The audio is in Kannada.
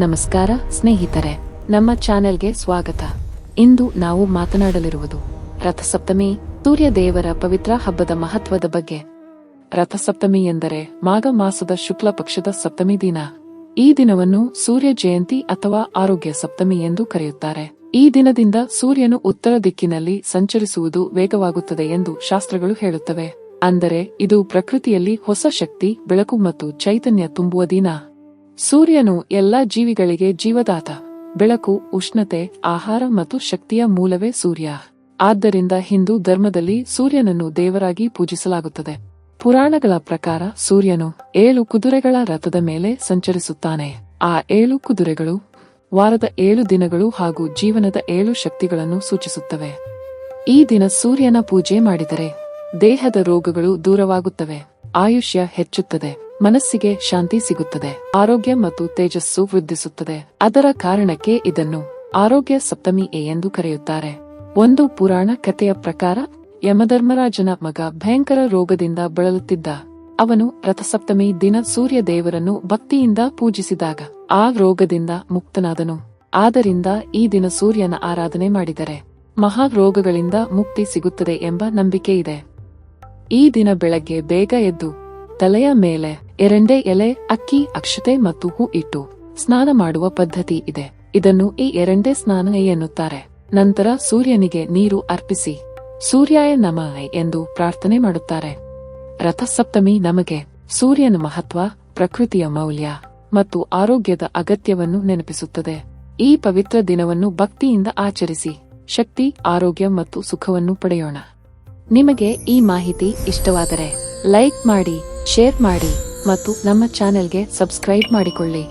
ನಮಸ್ಕಾರ ಸ್ನೇಹಿತರೆ, ನಮ್ಮ ಚಾನೆಲ್ಗೆ ಸ್ವಾಗತ. ಇಂದು ನಾವು ಮಾತನಾಡಲಿರುವುದು ರಥಸಪ್ತಮಿ, ಸೂರ್ಯ ದೇವರ ಪವಿತ್ರ ಹಬ್ಬದ ಮಹತ್ವದ ಬಗ್ಗೆ. ರಥಸಪ್ತಮಿ ಎಂದರೆ ಮಾಘ ಮಾಸದ ಶುಕ್ಲ ಪಕ್ಷದ ಸಪ್ತಮಿ ದಿನ. ಈ ದಿನವನ್ನು ಸೂರ್ಯ ಜಯಂತಿ ಅಥವಾ ಆರೋಗ್ಯ ಸಪ್ತಮಿ ಎಂದು ಕರೆಯುತ್ತಾರೆ. ಈ ದಿನದಿಂದ ಸೂರ್ಯನು ಉತ್ತರ ದಿಕ್ಕಿನಲ್ಲಿ ಸಂಚರಿಸುವುದು ವೇಗವಾಗುತ್ತದೆ ಎಂದು ಶಾಸ್ತ್ರಗಳು ಹೇಳುತ್ತವೆ. ಅಂದರೆ ಇದು ಪ್ರಕೃತಿಯಲ್ಲಿ ಹೊಸ ಶಕ್ತಿ, ಬೆಳಕು ಮತ್ತು ಚೈತನ್ಯ ತುಂಬುವ ದಿನ. ಸೂರ್ಯನು ಎಲ್ಲಾ ಜೀವಿಗಳಿಗೆ ಜೀವದಾತ. ಬೆಳಕು, ಉಷ್ಣತೆ, ಆಹಾರ ಮತ್ತು ಶಕ್ತಿಯ ಮೂಲವೇ ಸೂರ್ಯ. ಆದ್ದರಿಂದ ಹಿಂದೂ ಧರ್ಮದಲ್ಲಿ ಸೂರ್ಯನನ್ನು ದೇವರಾಗಿ ಪೂಜಿಸಲಾಗುತ್ತದೆ. ಪುರಾಣಗಳ ಪ್ರಕಾರ ಸೂರ್ಯನು 7 ಕುದುರೆಗಳ ರಥದ ಮೇಲೆ ಸಂಚರಿಸುತ್ತಾನೆ. ಆ 7 ಕುದುರೆಗಳು ವಾರದ 7 ದಿನಗಳು ಹಾಗೂ ಜೀವನದ 7 ಶಕ್ತಿಗಳನ್ನು ಸೂಚಿಸುತ್ತವೆ. ಈ ದಿನ ಸೂರ್ಯನ ಪೂಜೆ ಮಾಡಿದರೆ ದೇಹದ ರೋಗಗಳು ದೂರವಾಗುತ್ತವೆ, ಆಯುಷ್ಯ ಹೆಚ್ಚುತ್ತದೆ, ಮನಸ್ಸಿಗೆ ಶಾಂತಿ ಸಿಗುತ್ತದೆ, ಆರೋಗ್ಯ ಮತ್ತು ತೇಜಸ್ಸು ವೃದ್ಧಿಸುತ್ತದೆ. ಅದರ ಕಾರಣಕ್ಕೆ ಇದನ್ನು ಆರೋಗ್ಯ ಸಪ್ತಮಿ ಎಂದು ಕರೆಯುತ್ತಾರೆ. ಒಂದು ಪುರಾಣ ಕಥೆಯ ಪ್ರಕಾರ ಯಮಧರ್ಮರಾಜನ ಮಗ ಭಯಂಕರ ರೋಗದಿಂದ ಬಳಲುತ್ತಿದ್ದ. ಅವನು ರಥಸಪ್ತಮಿ ದಿನ ಸೂರ್ಯ ದೇವರನ್ನು ಭಕ್ತಿಯಿಂದ ಪೂಜಿಸಿದಾಗ ಆ ರೋಗದಿಂದ ಮುಕ್ತನಾದನು. ಆದ್ದರಿಂದ ಈ ದಿನ ಸೂರ್ಯನ ಆರಾಧನೆ ಮಾಡಿದರೆ ಮಹಾ ರೋಗಗಳಿಂದ ಮುಕ್ತಿ ಸಿಗುತ್ತದೆ ಎಂಬ ನಂಬಿಕೆ ಇದೆ. ಈ ದಿನ ಬೆಳಗ್ಗೆ ಬೇಗ ಎದ್ದು ತಲೆಯ ಮೇಲೆ ಎರಂಡೆ ಎಲೆ, ಅಕ್ಕಿ, ಅಕ್ಷತೆ ಮತ್ತು ಹೂ ಇಟ್ಟು ಸ್ನಾನ ಮಾಡುವ ಪದ್ಧತಿ ಇದೆ. ಇದನ್ನು ಈ ಎರಂಡೆ ಸ್ನಾನ ಎನ್ನುತ್ತಾರೆ. ನಂತರ ಸೂರ್ಯನಿಗೆ ನೀರು ಅರ್ಪಿಸಿ ಸೂರ್ಯಾಯ ನಮಃ ಎಂದು ಪ್ರಾರ್ಥನೆ ಮಾಡುತ್ತಾರೆ. ರಥಸಪ್ತಮಿ ನಮಗೆ ಸೂರ್ಯನ ಮಹತ್ವ, ಪ್ರಕೃತಿಯ ಮೌಲ್ಯ ಮತ್ತು ಆರೋಗ್ಯದ ಅಗತ್ಯವನ್ನು ನೆನಪಿಸುತ್ತದೆ. ಈ ಪವಿತ್ರ ದಿನವನ್ನು ಭಕ್ತಿಯಿಂದ ಆಚರಿಸಿ ಶಕ್ತಿ, ಆರೋಗ್ಯ ಮತ್ತು ಸುಖವನ್ನು ಪಡೆಯೋಣ. ನಿಮಗೆ ಈ ಮಾಹಿತಿ ಇಷ್ಟವಾದರೆ ಲೈಕ್ ಮಾಡಿ, ಶೇರ್ ಮಾಡಿ ಮತ್ತು ನಮ್ಮ ಚಾನೆಲ್ಗೆ ಸಬ್ಸ್ಕ್ರೈಬ್ ಮಾಡಿಕೊಳ್ಳಿ.